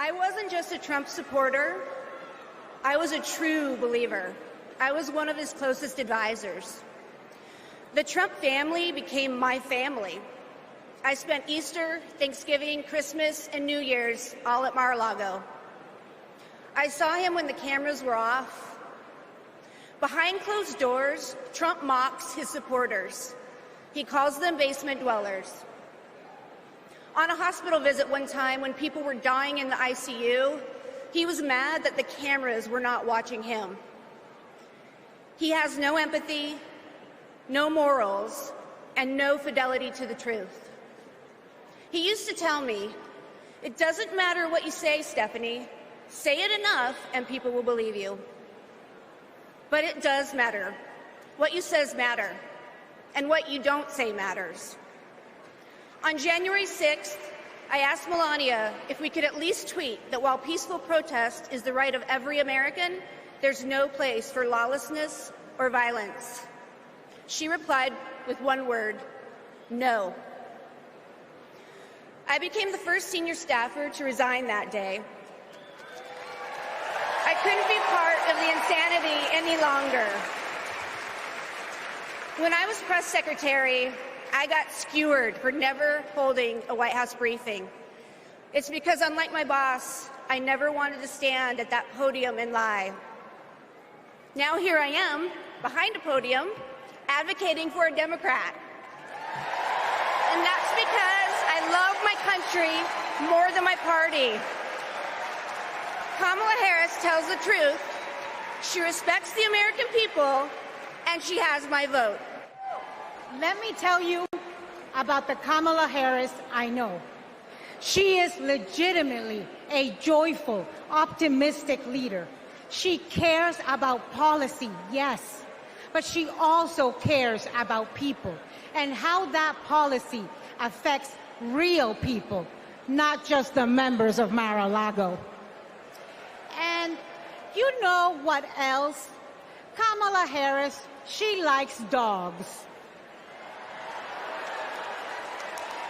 I wasn't just a Trump supporter. I was a true believer. I was one of his closest advisors. The Trump family became my family. I spent Easter, Thanksgiving, Christmas, and New Year's all at Mar-a-Lago. I saw him when the cameras were off. Behind closed doors, Trump mocks his supporters. He calls them basement dwellers. On a hospital visit one time when people were dying in the ICU, he was mad that the cameras were not watching him. He has no empathy, no morals, and no fidelity to the truth. He used to tell me, "It doesn't matter what you say, Stephanie. Say it enough and people will believe you." But it does matter. What you says matter, and what you don't say matters. On January 6th, I asked Melania if we could at least tweet that while peaceful protest is the right of every American, there's no place for lawlessness or violence. She replied with one word: no. I became the first senior staffer to resign that day. I couldn't be part of the insanity any longer. When I was press secretary, I got skewered for never holding a White House briefing. It's because, unlike my boss, I never wanted to stand at that podium and lie. Now here I am, behind a podium, advocating for a Democrat. And that's because I love my country more than my party. Kamala Harris tells the truth. She respects the American people, and she has my vote. Let me tell you about the Kamala Harris I know. She is legitimately a joyful, optimistic leader. She cares about policy, yes, but she also cares about people and how that policy affects real people, not just the members of Mar-a-Lago. And you know what else? Kamala Harris, she likes dogs.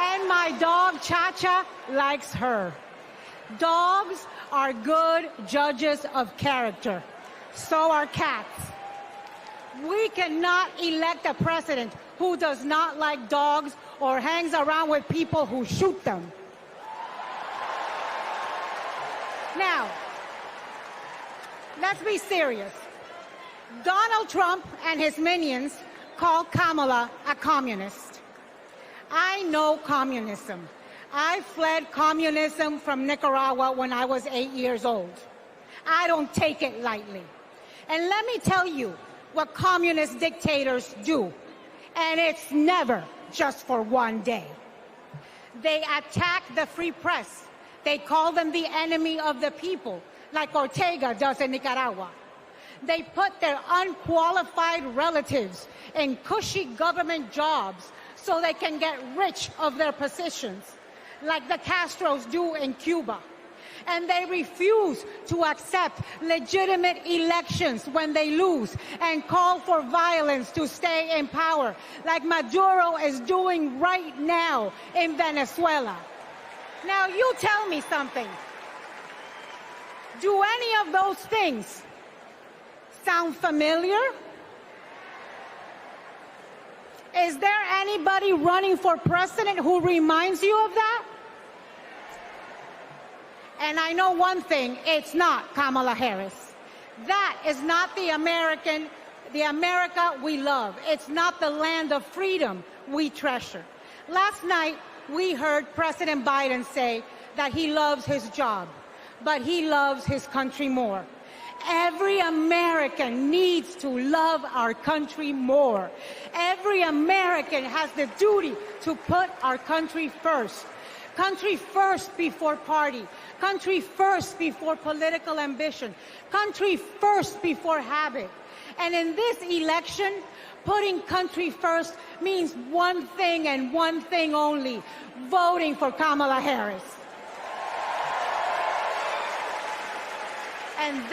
And my dog, Cha-Cha, likes her. Dogs are good judges of character. So are cats. We cannot elect a president who does not like dogs or hangs around with people who shoot them. Now, let's be serious. Donald Trump and his minions call Kamala a communist. I know communism. I fled communism from Nicaragua when I was 8 years old. I don't take it lightly. And let me tell you what communist dictators do. And it's never just for one day. They attack the free press. They call them the enemy of the people, like Ortega does in Nicaragua. They put their unqualified relatives in cushy government jobs so they can get rich of their positions, like the Castros do in Cuba. And they refuse to accept legitimate elections when they lose and call for violence to stay in power, like Maduro is doing right now in Venezuela. Now, you tell me something. Do any of those things sound familiar? Is there anybody running for president who reminds you of that? And I know one thing, it's not Kamala Harris. That is not the America we love. It's not the land of freedom we treasure. Last night, we heard President Biden say that he loves his job, but he loves his country more. Every American needs to love our country more. Every American has the duty to put our country first. Country first before party. Country first before political ambition. Country first before habit. And in this election, putting country first means one thing and one thing only: voting for Kamala Harris. And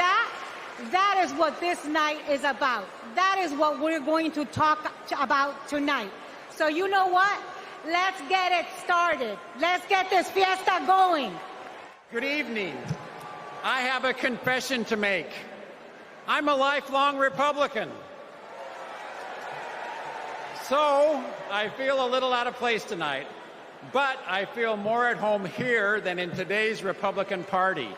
that is what this night is about. That is what we're going to talk about tonight. So you know what? Let's get it started. Let's get this fiesta going. Good evening. I have a confession to make. I'm a lifelong Republican. So I feel a little out of place tonight, but I feel more at home here than in today's Republican Party.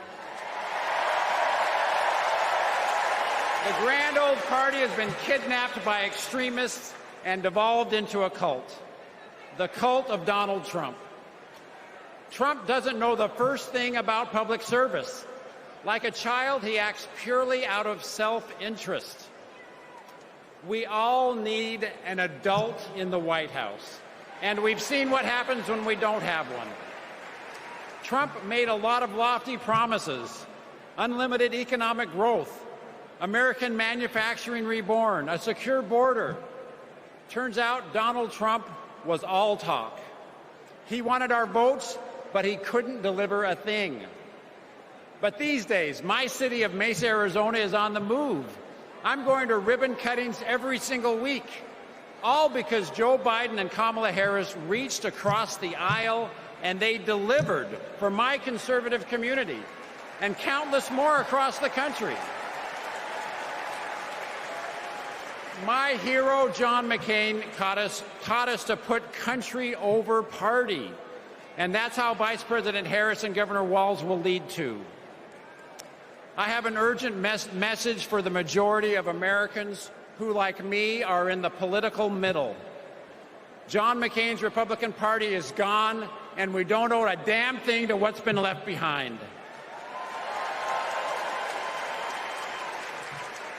The grand old party has been kidnapped by extremists and devolved into a cult, the cult of Donald Trump. Trump doesn't know the first thing about public service. Like a child, he acts purely out of self-interest. We all need an adult in the White House, and we've seen what happens when we don't have one. Trump made a lot of lofty promises: unlimited economic growth, American manufacturing reborn, a secure border. Turns out Donald Trump was all talk. He wanted our votes, but he couldn't deliver a thing. But these days, my city of Mesa, Arizona is on the move. I'm going to ribbon cuttings every single week, all because Joe Biden and Kamala Harris reached across the aisle and they delivered for my conservative community and countless more across the country. My hero, John McCain, taught us to put country over party. And that's how Vice President Harris and Governor Walz will lead too. I have an urgent message for the majority of Americans who, like me, are in the political middle. John McCain's Republican Party is gone, and we don't owe a damn thing to what's been left behind.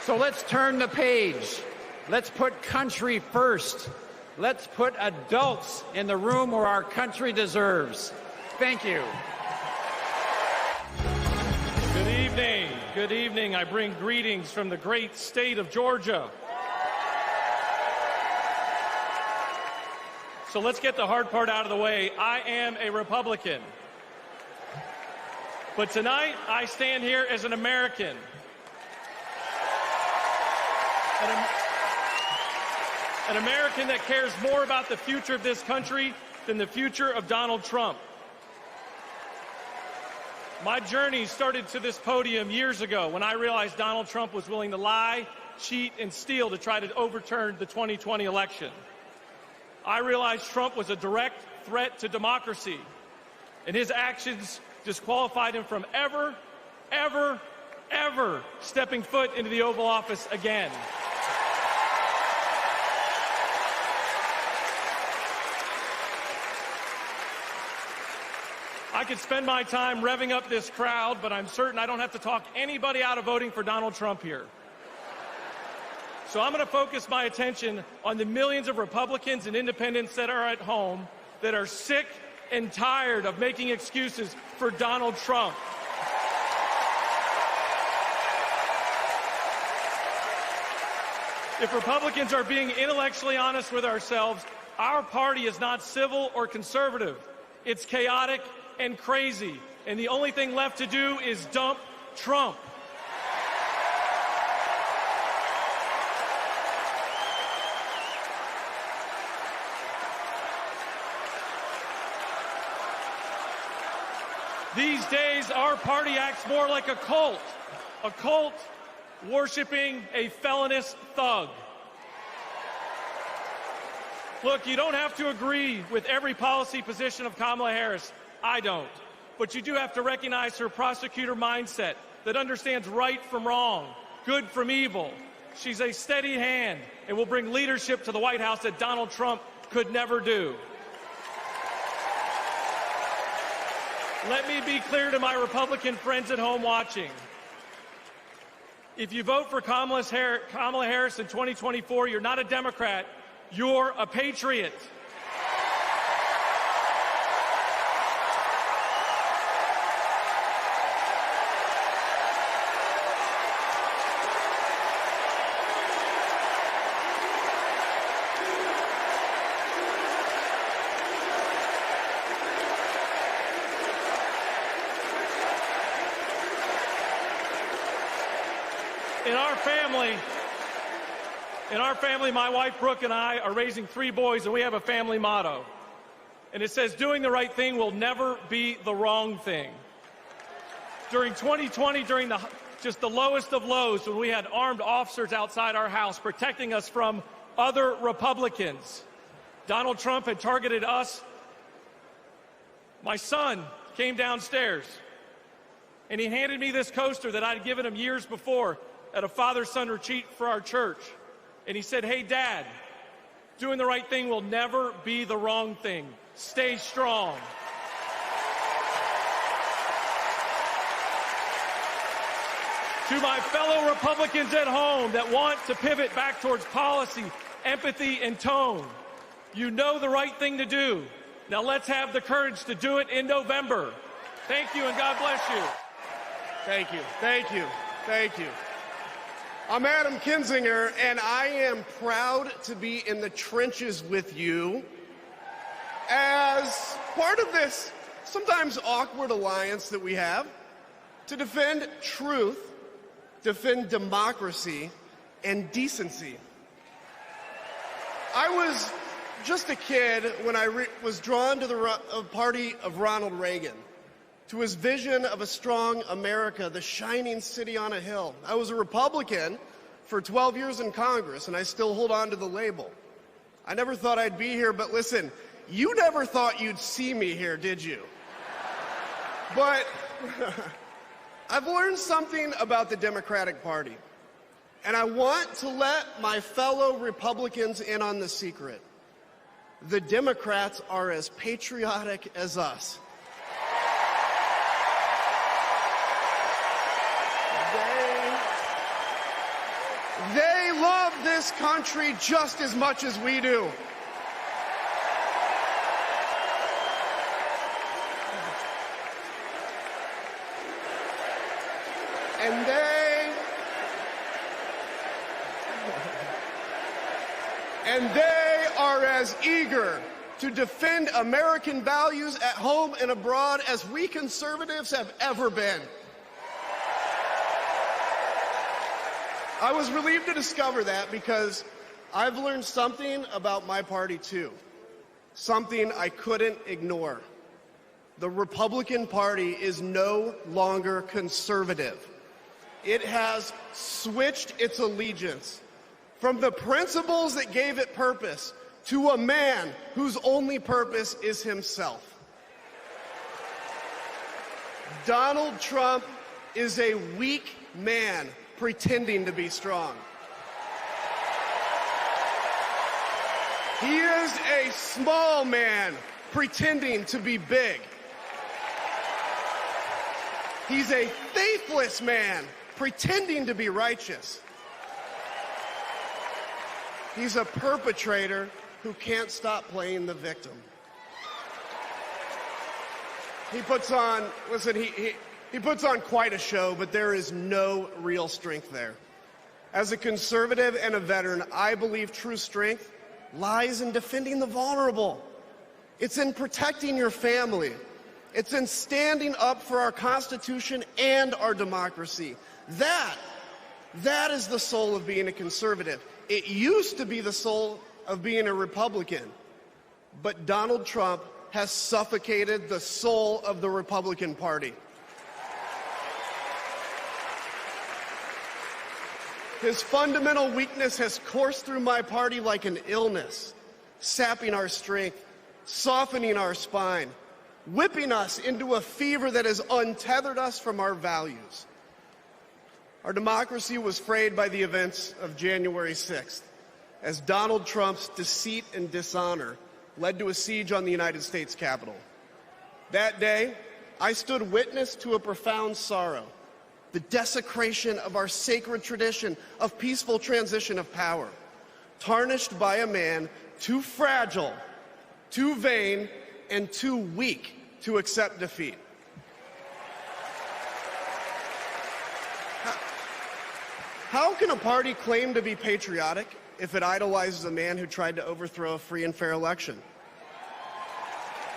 So let's turn the page. Let's put country first. Let's put adults in the room where our country deserves. Thank you. Good evening. Good evening. I bring greetings from the great state of Georgia. So let's get the hard part out of the way. I am a Republican. But tonight, I stand here as an American. An American that cares more about the future of this country than the future of Donald Trump. My journey started to this podium years ago when I realized Donald Trump was willing to lie, cheat, and steal to try to overturn the 2020 election. I realized Trump was a direct threat to democracy, and his actions disqualified him from ever stepping foot into the Oval Office again. I could spend my time revving up this crowd, but I'm certain I don't have to talk anybody out of voting for Donald Trump here. So I'm going to focus my attention on the millions of Republicans and independents that are at home that are sick and tired of making excuses for Donald Trump. If Republicans are being intellectually honest with ourselves, our party is not civil or conservative. It's chaotic and crazy, and the only thing left to do is dump Trump. These days, our party acts more like a cult worshiping a felonious thug. Look, you don't have to agree with every policy position of Kamala Harris. I don't. But you do have to recognize her prosecutor mindset that understands right from wrong, good from evil. She's a steady hand and will bring leadership to the White House that Donald Trump could never do. Let me be clear to my Republican friends at home watching. If you vote for Kamala Harris in 2024, you're not a Democrat, you're a patriot. In our family, my wife Brooke and I are raising 3 boys, and we have a family motto. And it says, doing the right thing will never be the wrong thing. During 2020, during just the lowest of lows, when we had armed officers outside our house protecting us from other Republicans, Donald Trump had targeted us. My son came downstairs, and he handed me this coaster that I'd given him years before at a father-son retreat for our church. And he said, "Hey, Dad, doing the right thing will never be the wrong thing. Stay strong." To my fellow Republicans at home that want to pivot back towards policy, empathy, and tone, you know the right thing to do. Now let's have the courage to do it in November. Thank you, and God bless you. Thank you, thank you, thank you. I'm Adam Kinzinger, and I am proud to be in the trenches with you as part of this sometimes awkward alliance that we have to defend truth, defend democracy, and decency. I was just a kid when I was drawn to the party of Ronald Reagan, to his vision of a strong America, the shining city on a hill. I was a Republican for 12 years in Congress, and I still hold on to the label. I never thought I'd be here, but listen, you never thought you'd see me here, did you? But I've learned something about the Democratic Party, and I want to let my fellow Republicans in on the secret. The Democrats are as patriotic as us. They love this country just as much as we do. And they are as eager to defend American values at home and abroad as we conservatives have ever been. I was relieved to discover that because I've learned something about my party too, something I couldn't ignore. The Republican Party is no longer conservative. It has switched its allegiance from the principles that gave it purpose to a man whose only purpose is himself. Donald Trump is a weak man pretending to be strong. He is a small man pretending to be big. He's a faithless man pretending to be righteous. He's a perpetrator who can't stop playing the victim. He puts on, listen, he puts on quite a show, but there is no real strength there. As a conservative and a veteran, I believe true strength lies in defending the vulnerable. It's in protecting your family. It's in standing up for our Constitution and our democracy. That is the soul of being a conservative. It used to be the soul of being a Republican, but Donald Trump has suffocated the soul of the Republican Party. His fundamental weakness has coursed through my party like an illness, sapping our strength, softening our spine, whipping us into a fever that has untethered us from our values. Our democracy was frayed by the events of January 6th, as Donald Trump's deceit and dishonor led to a siege on the United States Capitol. That day, I stood witness to a profound sorrow, the desecration of our sacred tradition of peaceful transition of power, tarnished by a man too fragile, too vain, and too weak to accept defeat. How can a party claim to be patriotic if it idolizes a man who tried to overthrow a free and fair election?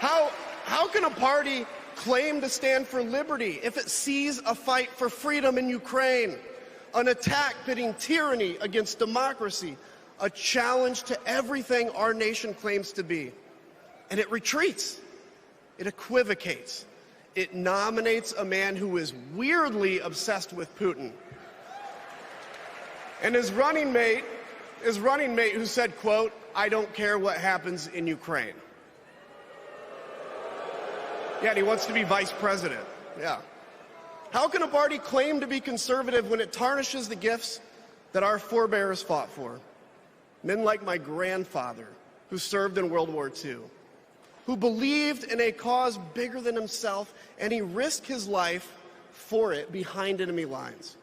How can a party claim to stand for liberty if it sees a fight for freedom in Ukraine, an attack pitting tyranny against democracy, a challenge to everything our nation claims to be, and it retreats, it equivocates, It nominates a man who is weirdly obsessed with Putin. And his running mate who said, quote, "I don't care what happens in Ukraine." Yeah, and he wants to be vice president. Yeah. How can a party claim to be conservative when it tarnishes the gifts that our forebears fought for? Men like my grandfather, who served in World War II, who believed in a cause bigger than himself, and he risked his life for it behind enemy lines.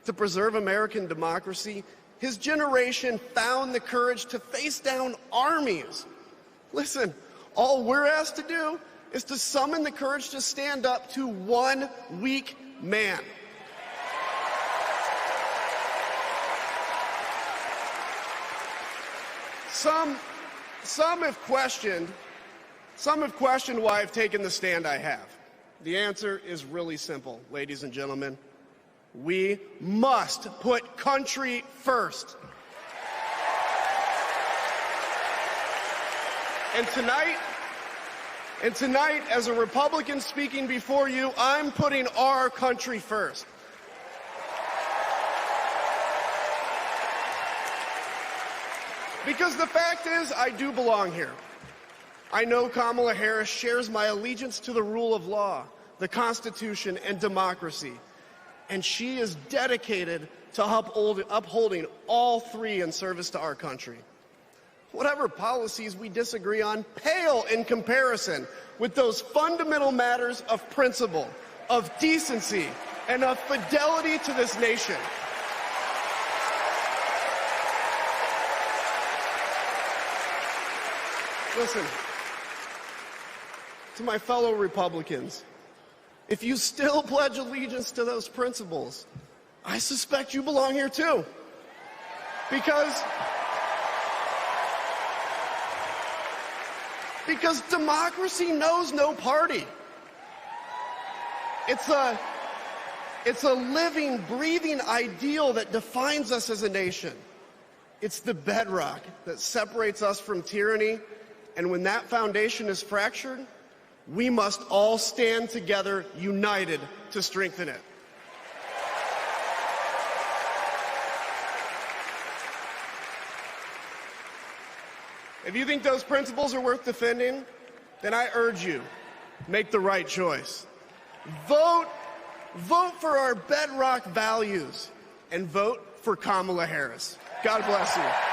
To preserve American democracy, his generation found the courage to face down armies. Listen, all we're asked to do is to summon the courage to stand up to one weak man. Some have questioned why I've taken the stand I have. The answer is really simple, ladies and gentlemen. We must put country first. And tonight, as a Republican speaking before you, I'm putting our country first. Because the fact is, I do belong here. I know Kamala Harris shares my allegiance to the rule of law, the Constitution, and democracy. And she is dedicated to upholding all three in service to our country. Whatever policies we disagree on pale in comparison with those fundamental matters of principle, of decency, and of fidelity to this nation. Listen, to my fellow Republicans, if you still pledge allegiance to those principles, I suspect you belong here too. Because democracy knows no party. It's a living, breathing ideal that defines us as a nation. It's the bedrock that separates us from tyranny. And when that foundation is fractured, we must all stand together, united, to strengthen it. If you think those principles are worth defending, then I urge you, make the right choice. Vote for our bedrock values and vote for Kamala Harris. God bless you.